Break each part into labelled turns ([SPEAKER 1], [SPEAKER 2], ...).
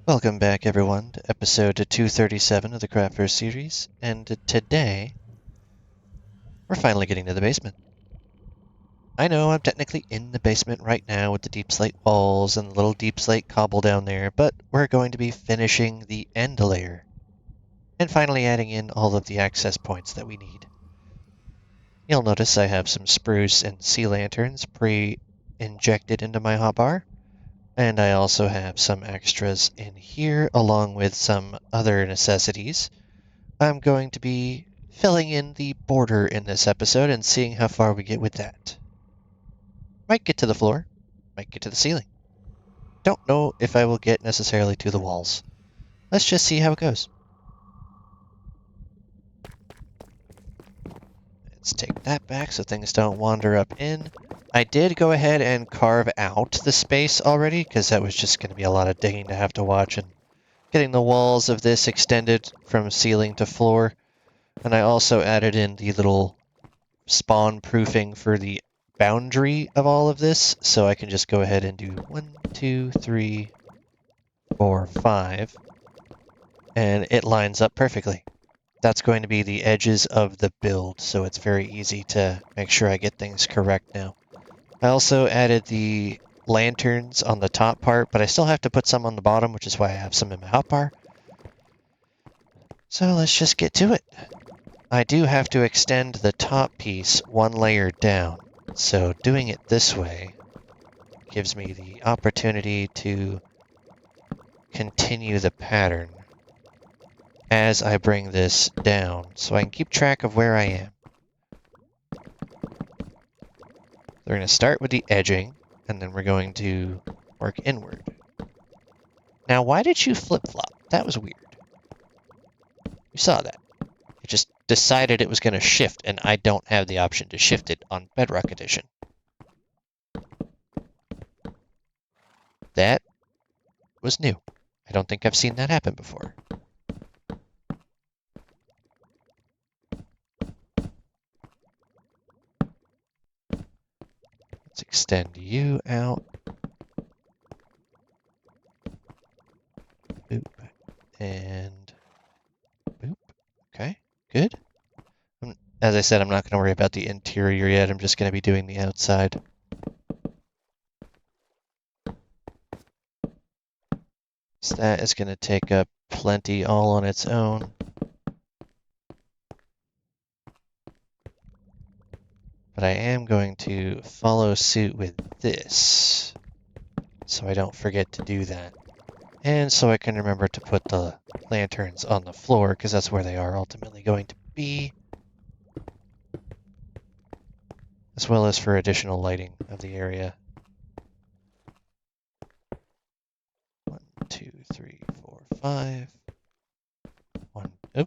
[SPEAKER 1] Welcome back, everyone, to episode 237 of the Craftverse series, and today we're finally getting to the basement. I know I'm technically in the basement right now with the deep slate walls and the little deep slate cobble down there, but we're going to be finishing the end layer and finally adding in all of the access points that we need. You'll notice I have some spruce and sea lanterns pre-injected into my hotbar. And I also have some extras in here, along with some other necessities. I'm going to be filling in the border in this episode and seeing how far we get with that. Might get to the floor, might get to the ceiling. Don't know if I will get necessarily to the walls. Let's just see how it goes. Let's take that back so things don't wander up in. I did go ahead and carve out the space already, because that was just going to be a lot of digging to have to watch, and getting the walls of this extended from ceiling to floor. And I also added in the little spawn proofing for the boundary of all of this, so I can just go ahead and do 1, 2, 3, 4, 5, and it lines up perfectly. That's going to be the edges of the build, so it's very easy to make sure I get things correct now. I also added the lanterns on the top part, but I still have to put some on the bottom, which is why I have some in my hotbar. So let's just get to it. I do have to extend the top piece one layer down, so doing it this way gives me the opportunity to continue the pattern as I bring this down, so I can keep track of where I am. We're going to start with the edging, and then we're going to work inward. Now, why did you flip-flop? That was weird. You saw that. It just decided it was going to shift, and I don't have the option to shift it on Bedrock Edition. That was new. I don't think I've seen that happen before. Let's extend you out. Boop. And boop. Okay, good. As I said, I'm not going to worry about the interior yet. I'm just going to be doing the outside. So that is going to take up plenty all on its own. But I am going to follow suit with this, so I don't forget to do that. And so I can remember to put the lanterns on the floor, because that's where they are ultimately going to be, as well as for additional lighting of the area. 1, 2, 3, 4, 5. 1. Oh,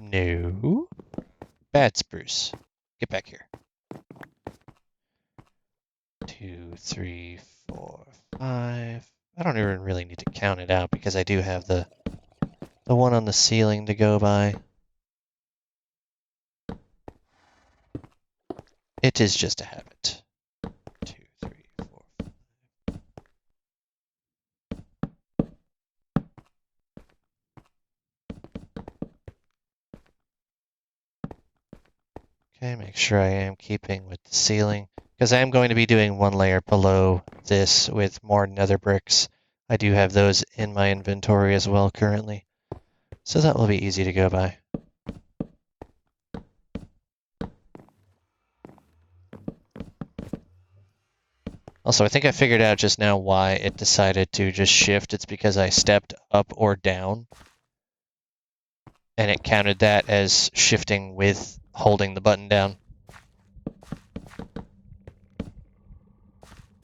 [SPEAKER 1] no. Bad spruce. Get back here. 2, 3, 4, 5. I don't even really need to count it out because I do have the one on the ceiling to go by. It is just a habit. 2, 3, 4. Okay, make sure I am keeping with the ceiling, because I am going to be doing one layer below this with more nether bricks. I do have those in my inventory as well currently, so that will be easy to go by. Also, I think I figured out just now why it decided to just shift. It's because I stepped up or down, and it counted that as shifting with holding the button down.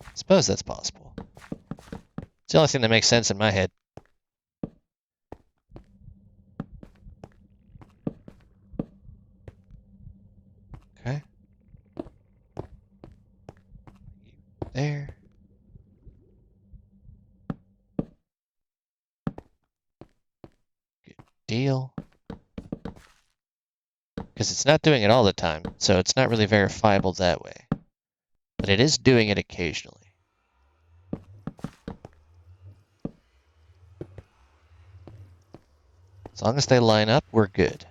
[SPEAKER 1] I suppose that's possible. It's the only thing that makes sense in my head. Okay. There. Good deal. Because it's not doing it all the time, so it's not really verifiable that way. But it is doing it occasionally. As long as they line up, we're good.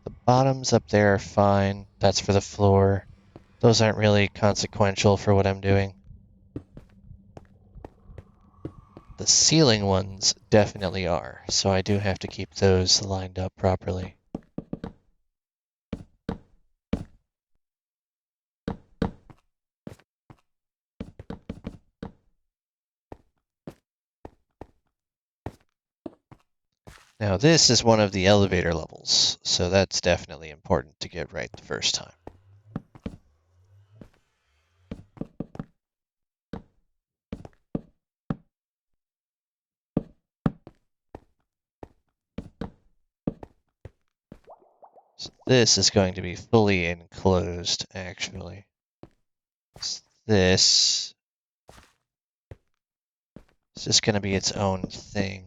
[SPEAKER 1] The bottoms up there are fine. That's for the floor. Those aren't really consequential for what I'm doing. The ceiling ones definitely are, so I do have to keep those lined up properly. Now this is one of the elevator levels, so that's definitely important to get right the first time. So this is going to be fully enclosed, actually. This is just going to be its own thing.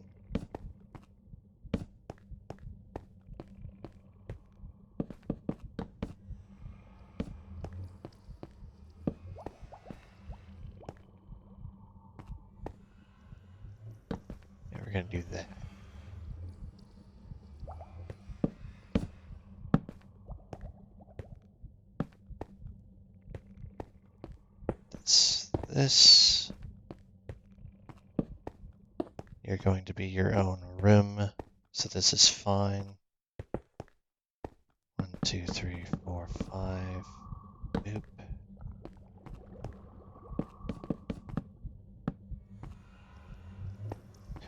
[SPEAKER 1] And we're going to do that. This. You're going to be your own room, so this is fine. 1, 2, 3, 4, 5. Oop. Okay.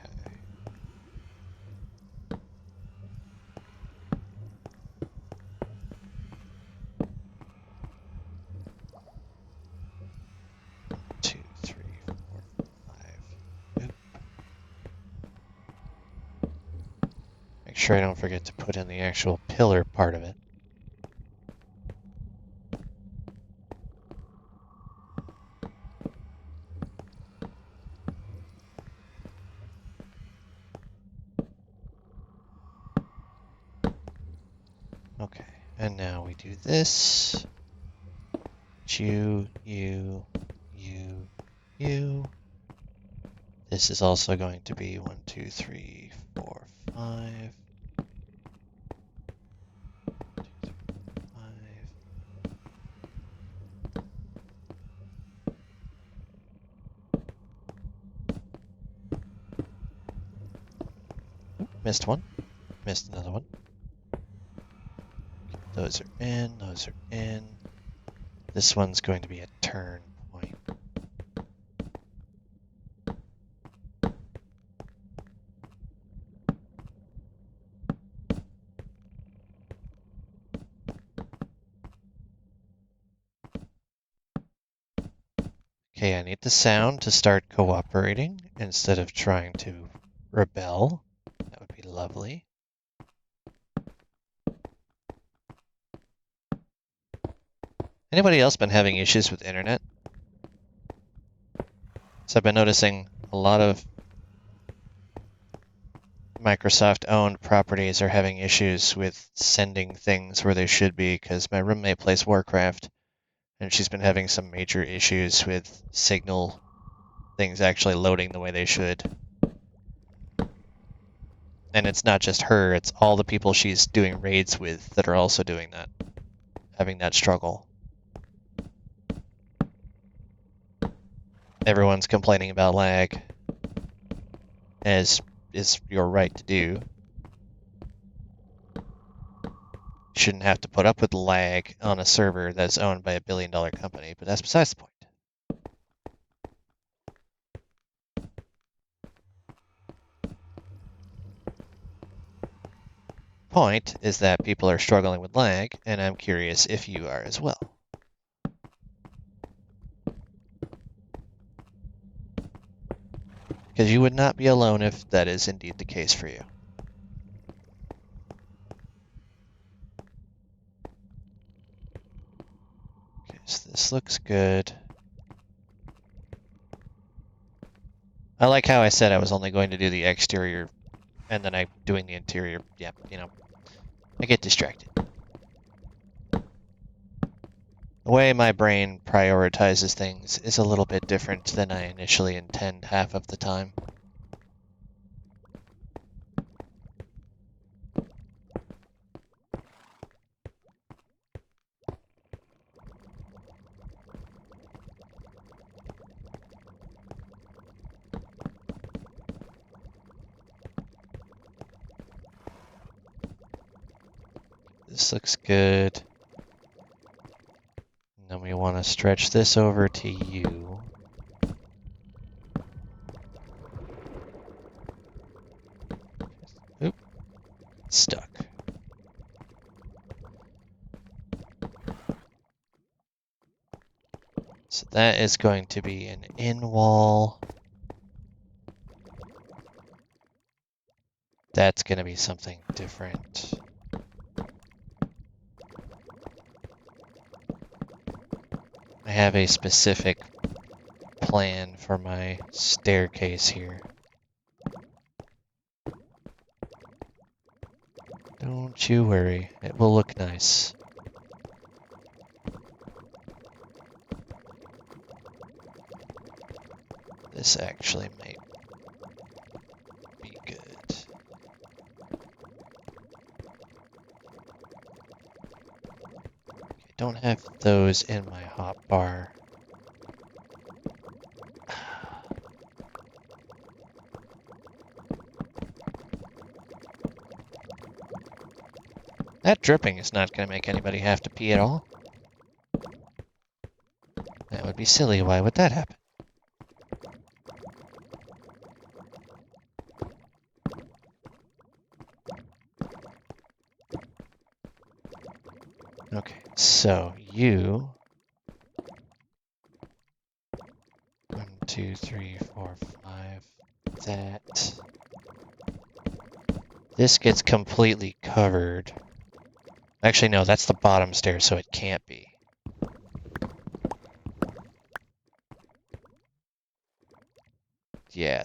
[SPEAKER 1] Two, three, four, five. Oop. Make sure I don't forget to put in the actual pillar part of it. Okay, and now we do this. You. This is also going to be 1, 2, 3, 4, 5. 2, 3, 5. Missed one. Missed another one. Those are in, those are in. This one's going to be a turn point. Okay, I need the sound to start cooperating instead of trying to rebel. That would be lovely. Anybody else been having issues with internet? So I've been noticing a lot of Microsoft-owned properties are having issues with sending things where they should be, because my roommate plays Warcraft, and she's been having some major issues with signal things actually loading the way they should. And it's not just her, it's all the people she's doing raids with that are also doing that, having that struggle. Everyone's complaining about lag, as is your right to do. Shouldn't have to put up with lag on a server that's owned by a billion-dollar company, but that's besides the point. Point is that people are struggling with lag, and I'm curious if you are as well. Because you would not be alone if that is indeed the case for you. Okay, so this looks good. I like how I said I was only going to do the exterior, and then I'm doing the interior. Yeah, you know, I get distracted. The way my brain prioritizes things is a little bit different than I initially intend half of the time. This looks good. And then we want to stretch this over to you. Oop. Stuck. So that is going to be an in wall. That's going to be something different. I have a specific plan for my staircase here. Don't you worry, it will look nice. This actually might be good. I don't have those in my hotbar. That dripping is not going to make anybody have to pee at all. That would be silly. Why would that happen? Okay, so you... 1, 2, 3, 4, 5. That. This gets completely covered. Actually, no, that's the bottom stairs, so it can't be. Yeah,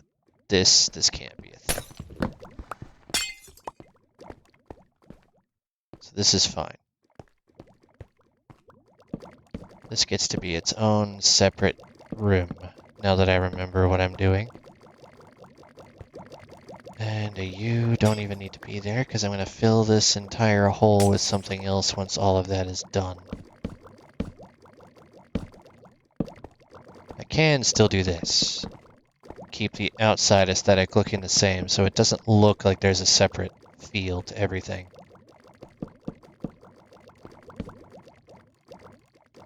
[SPEAKER 1] this can't be a thing. So this is fine. This gets to be its own separate room, now that I remember what I'm doing. And you don't even need to be there, because I'm going to fill this entire hole with something else once all of that is done. I can still do this. Keep the outside aesthetic looking the same, so it doesn't look like there's a separate feel to everything.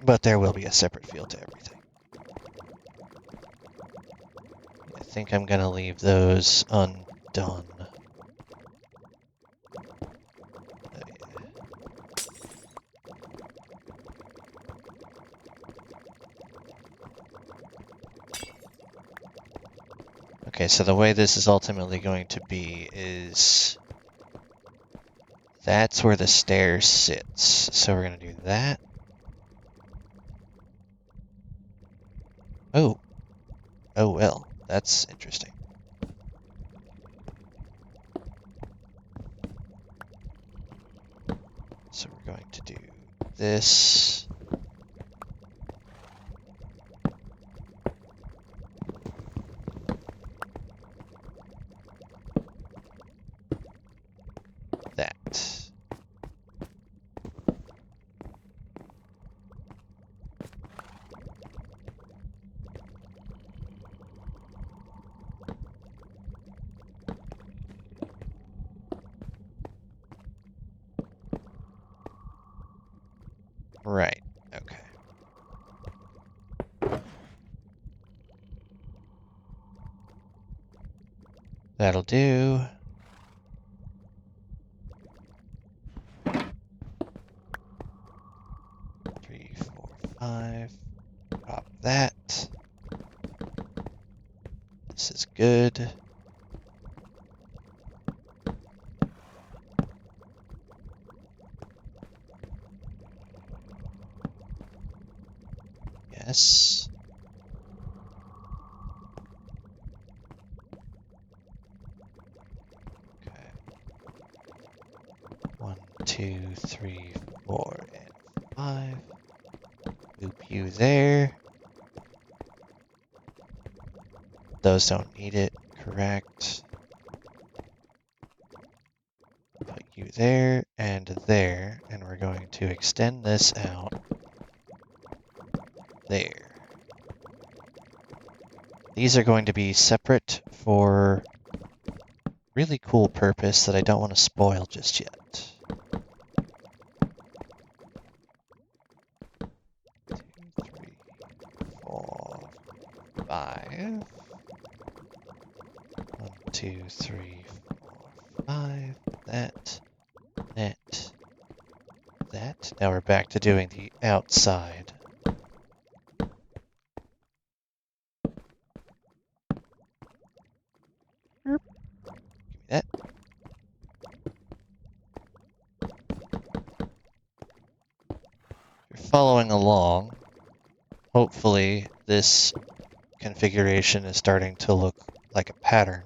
[SPEAKER 1] But there will be a separate feel to everything. I think I'm going to leave those undone. Okay, so the way this is ultimately going to be is... That's where the stairs sits. So we're going to do that. Oh. Oh well, that's interesting. So we're going to do this. That. Right, okay. That'll do. Three, four, five. Pop that. This is good. Yes. Okay. 1, 2, 3, 4, and 5. you there. Those don't need it. Correct. Put you there and there, and we're going to extend this out there. These are going to be separate for really cool purpose that I don't want to spoil just yet. 2, 3, 4, 5. 1, 2, 3, 4, 5. That. Now we're back to doing the outside. Give me that. If you're following along, hopefully this configuration is starting to look like a pattern.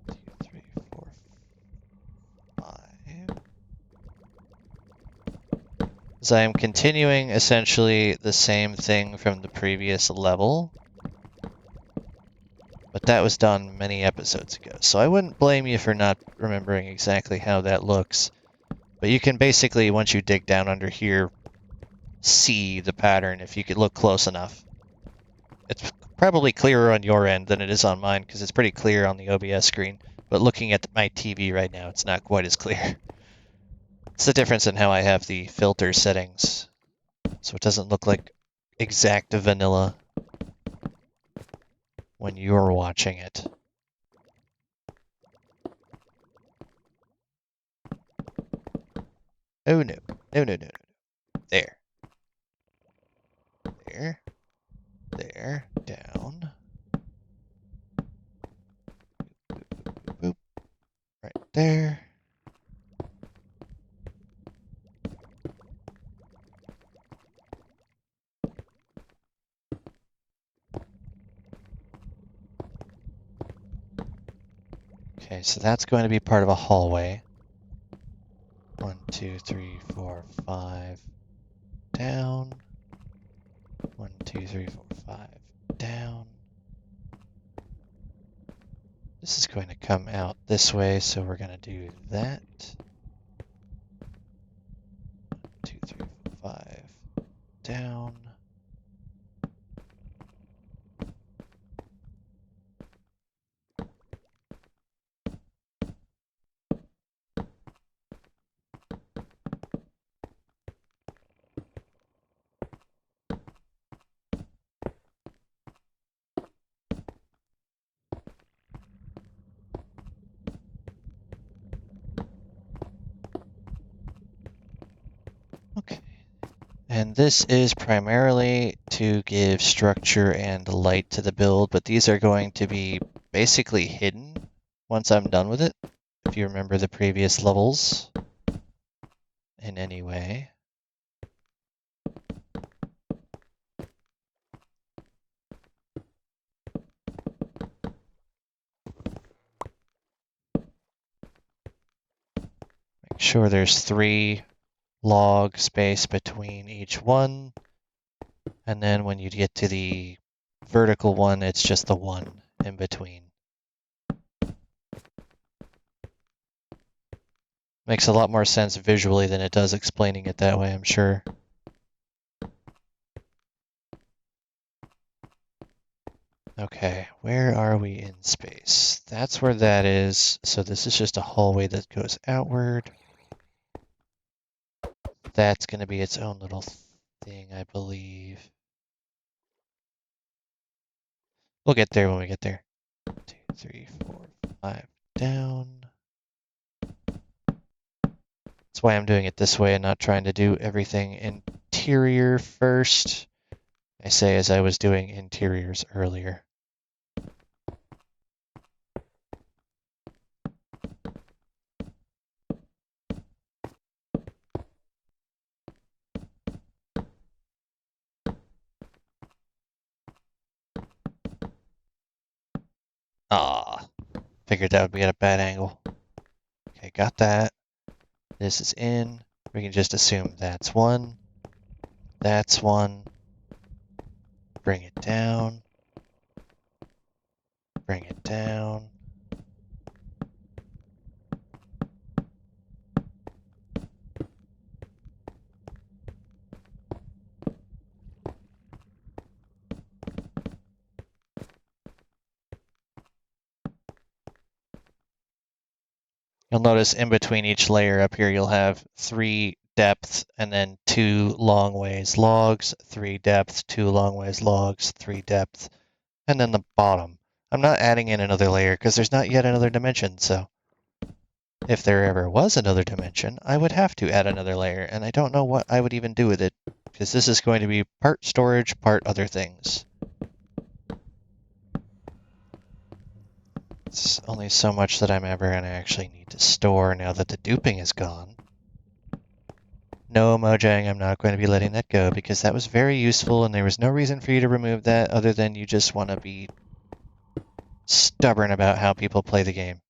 [SPEAKER 1] 2, 3, 4, 5. As I am continuing essentially the same thing from the previous level, but that was done many episodes ago, so I wouldn't blame you for not remembering exactly how that looks. But you can basically, once you dig down under here, see the pattern if you could look close enough. It's probably clearer on your end than it is on mine, because it's pretty clear on the OBS screen. But looking at my TV right now, it's not quite as clear. It's the difference in how I have the filter settings, so it doesn't look like exact vanilla when you're watching it. Oh no. No. There. There. Down. Boop. Right there. Okay, so that's going to be part of a hallway. 1, 2, 3, 4, 5. Down. 1, 2, 3, 4, 5. Down. This is going to come out this way, so we're going to do that. 2, 3, 4, 5. Down. Okay. And this is primarily to give structure and light to the build, but these are going to be basically hidden once I'm done with it, if you remember the previous levels in any way. Make sure there's 3 log space between each one, and then when you get to the vertical one, it's just the 1 in between. Makes a lot more sense visually than it does explaining it that way, I'm sure. Okay, where are we in space? That's where that is, so this is just a hallway that goes outward. That's going to be its own little thing, I believe. We'll get there when we get there. 2, 3, 4, 5, down. That's why I'm doing it this way and not trying to do everything interior first. I say as I was doing interiors earlier. Ah, figured that would be at a bad angle. Okay, got that. This is in. We can just assume that's 1. That's one. Bring it down. Bring it down. You'll notice in between each layer up here, you'll have 3 depth and then 2 long ways logs, 3 depth, 2 long ways logs, 3 depth, and then the bottom. I'm not adding in another layer because there's not yet another dimension, so if there ever was another dimension, I would have to add another layer, and I don't know what I would even do with it, because this is going to be part storage, part other things. It's only so much that I'm ever going to actually need to store now that the duping is gone. No, Mojang, I'm not going to be letting that go because that was very useful and there was no reason for you to remove that other than you just want to be stubborn about how people play the game.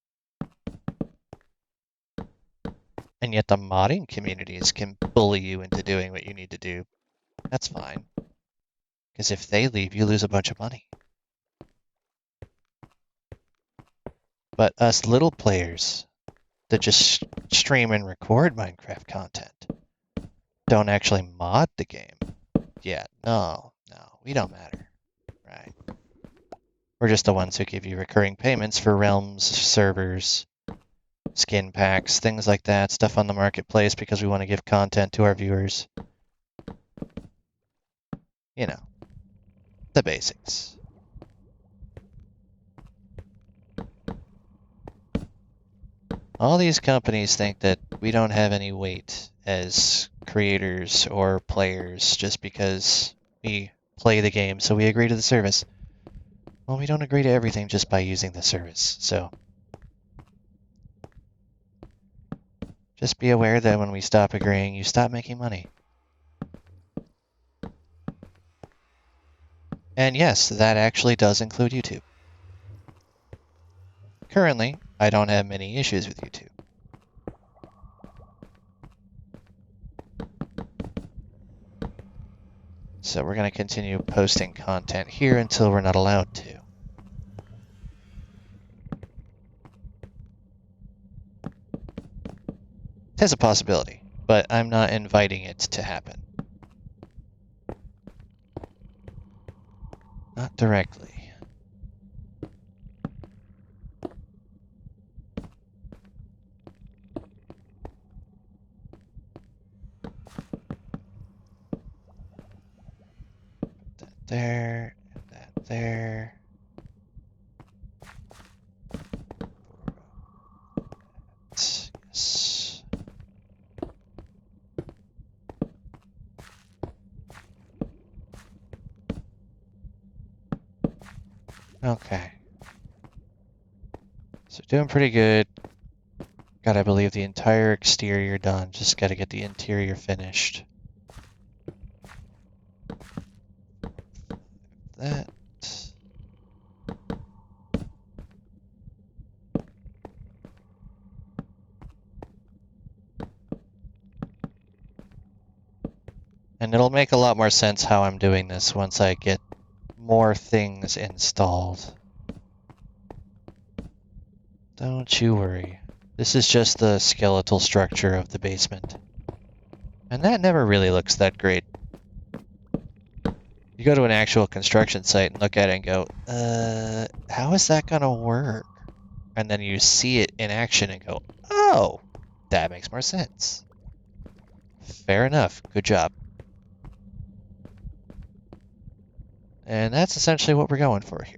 [SPEAKER 1] And yet the modding communities can bully you into doing what you need to do. That's fine. Because if they leave, you lose a bunch of money. But us little players that just stream and record Minecraft content don't actually mod the game. Yeah, no, we don't matter, right? We're just the ones who give you recurring payments for realms, servers, skin packs, things like that, stuff on the marketplace because we want to give content to our viewers. You know, the basics. All these companies think that we don't have any weight as creators or players just because we play the game, so we agree to the service. Well, we don't agree to everything just by using the service, so just be aware that when we stop agreeing, you stop making money. And yes, that actually does include YouTube. Currently, I don't have many issues with YouTube. So we're going to continue posting content here until we're not allowed to. It has a possibility, but I'm not inviting it to happen. Not directly. Put that there, and that there. Yes. Okay. So doing pretty good. Got, I believe, the entire exterior done. Just got to get the interior finished. That. And it'll make a lot more sense how I'm doing this once I get more things installed. Don't you worry. This is just the skeletal structure of the basement. And that never really looks that great. You go to an actual construction site and look at it and go, how is that gonna work? And then you see it in action and go, oh, that makes more sense. Fair enough. Good job. And that's essentially what we're going for here.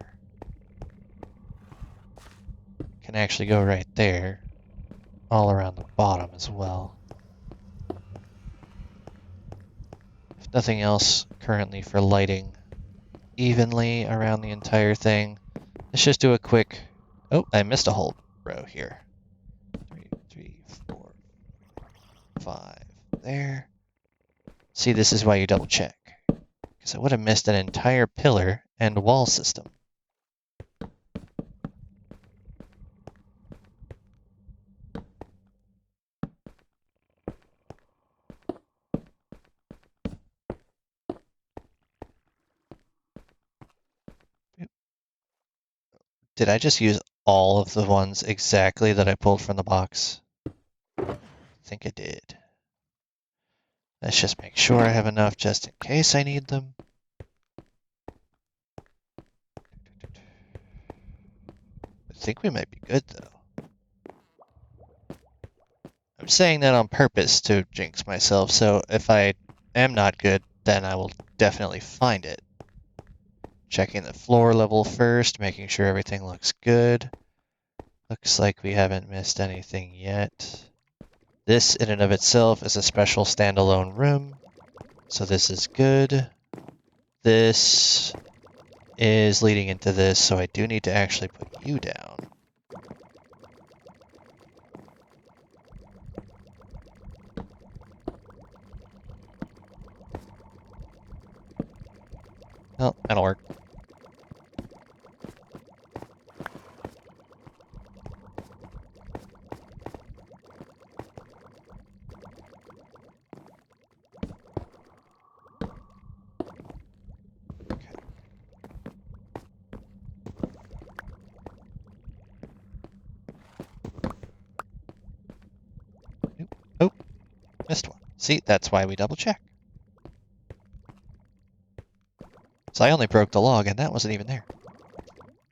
[SPEAKER 1] Can actually go right there, all around the bottom as well. If nothing else currently for lighting evenly around the entire thing, let's just do a quick... Oh, I missed a whole row here. 3, 4, 5 there. See, this is why you double check. Because I would have missed an entire pillar and wall system. Did I just use all of the ones exactly that I pulled from the box? I think I did. Let's just make sure I have enough just in case I need them. I think we might be good, though. I'm saying that on purpose to jinx myself, so if I am not good, then I will definitely find it. Checking the floor level first, making sure everything looks good. Looks like we haven't missed anything yet. This, in and of itself, is a special standalone room, so this is good. This is leading into this, so I do need to actually put you down. Oh, that'll work. Oh, missed one. See, that's why we double check. So I only broke the log, and that wasn't even there.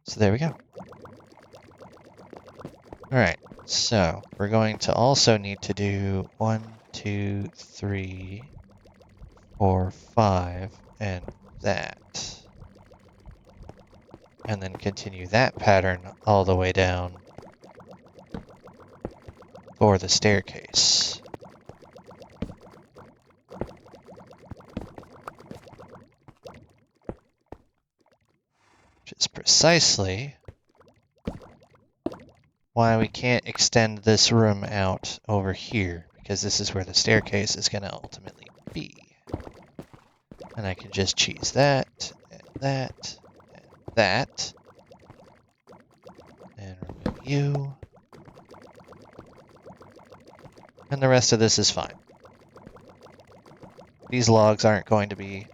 [SPEAKER 1] So there we go. Alright, so we're going to also need to do 1, 2, 3, 4, 5, and that. And then continue that pattern all the way down for the staircase. Which is precisely why we can't extend this room out over here, because this is where the staircase is going to ultimately be. And I can just cheese that, and that, and that, and remove you. And the rest of this is fine. These logs aren't going to be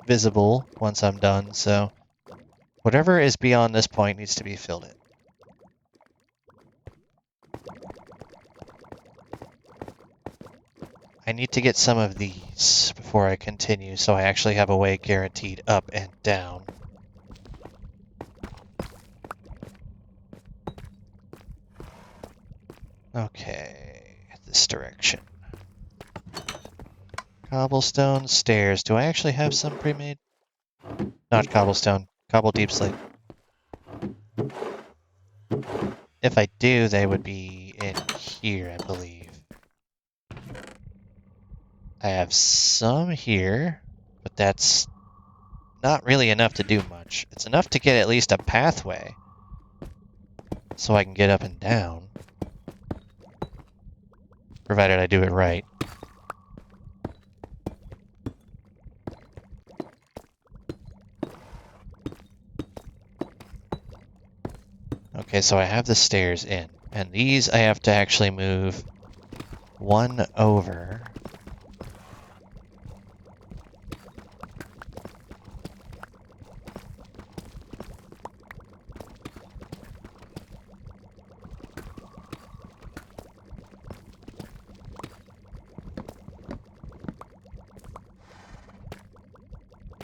[SPEAKER 1] visible once I'm done, so whatever is beyond this point needs to be filled in. I need to get some of these before I continue, so I actually have a way guaranteed up and down. Okay, this direction. Cobblestone stairs. Do I actually have some pre-made? Not cobblestone. Cobble deep slate. If I do, they would be in here, I believe. I have some here, but that's not really enough to do much. It's enough to get at least a pathway, so I can get up and down. Provided I do it right. Okay, so I have the stairs in, and these I have to actually move one over.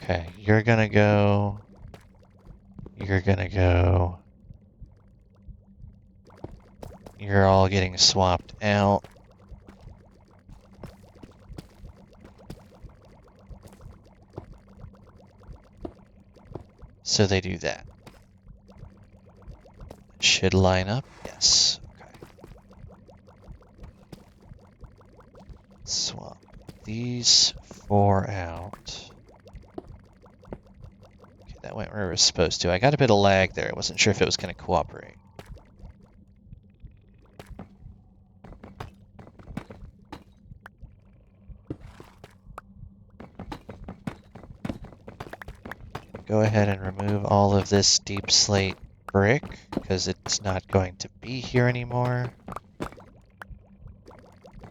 [SPEAKER 1] Okay, you're gonna go. You're gonna go. You're all getting swapped out. So they do that. Should line up? Yes. Okay. Swap these 4 out. Okay, that went where it was supposed to. I got a bit of lag there. I wasn't sure if it was going to cooperate. Go ahead and remove all of this deep slate brick, because it's not going to be here anymore.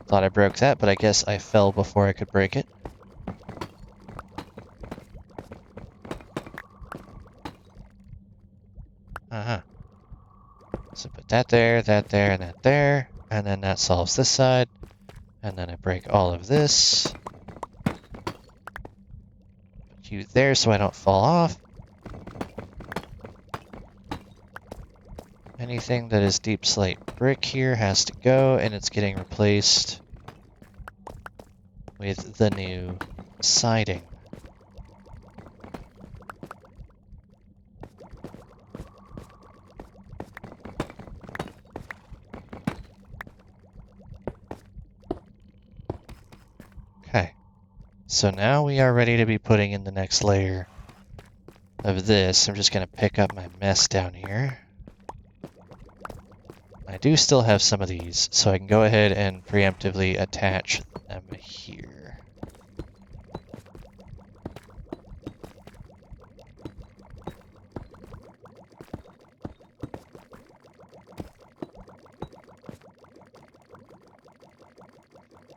[SPEAKER 1] Thought I broke that, but I guess I fell before I could break it. Uh-huh. that there, and that there, and then that solves this side. And then I break all of this. Put you there so I don't fall off. Anything that is deep slate brick here has to go, and it's getting replaced with the new siding. Okay, so now we are ready to be putting in the next layer of this. I'm just going to pick up my mess down here. I do still have some of these, so I can go ahead and preemptively attach them here.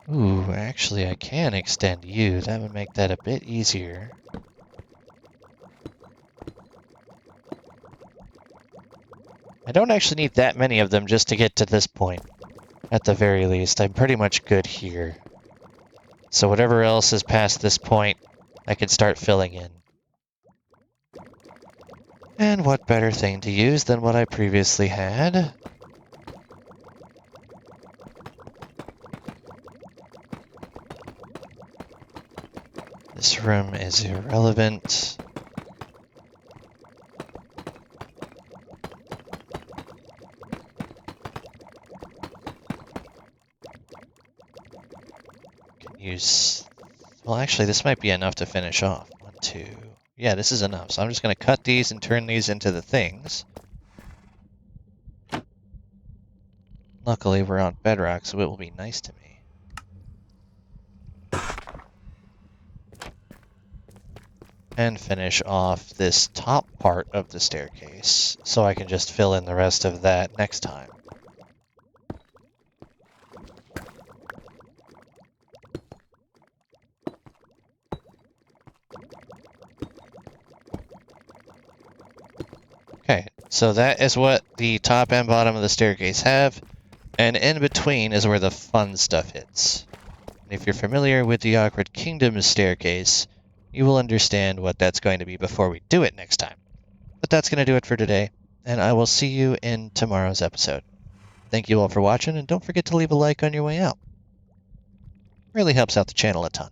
[SPEAKER 1] Ooh, actually I can extend you. That would make that a bit easier. I don't actually need that many of them just to get to this point. At the very least, I'm pretty much good here. So whatever else is past this point, I can start filling in. And what better thing to use than what I previously had? This room is irrelevant. Well, actually, this might be enough to finish off. 1, 2. Yeah, this is enough. So I'm just going to cut these and turn these into the things. Luckily, we're on Bedrock, so it will be nice to me. And finish off this top part of the staircase, so I can just fill in the rest of that next time. Okay, so that is what the top and bottom of the staircase have, and in between is where the fun stuff hits. And if you're familiar with the Awkward Kingdoms staircase, you will understand what that's going to be before we do it next time. But that's going to do it for today, and I will see you in tomorrow's episode. Thank you all for watching, and don't forget to leave a like on your way out. Really helps out the channel a ton.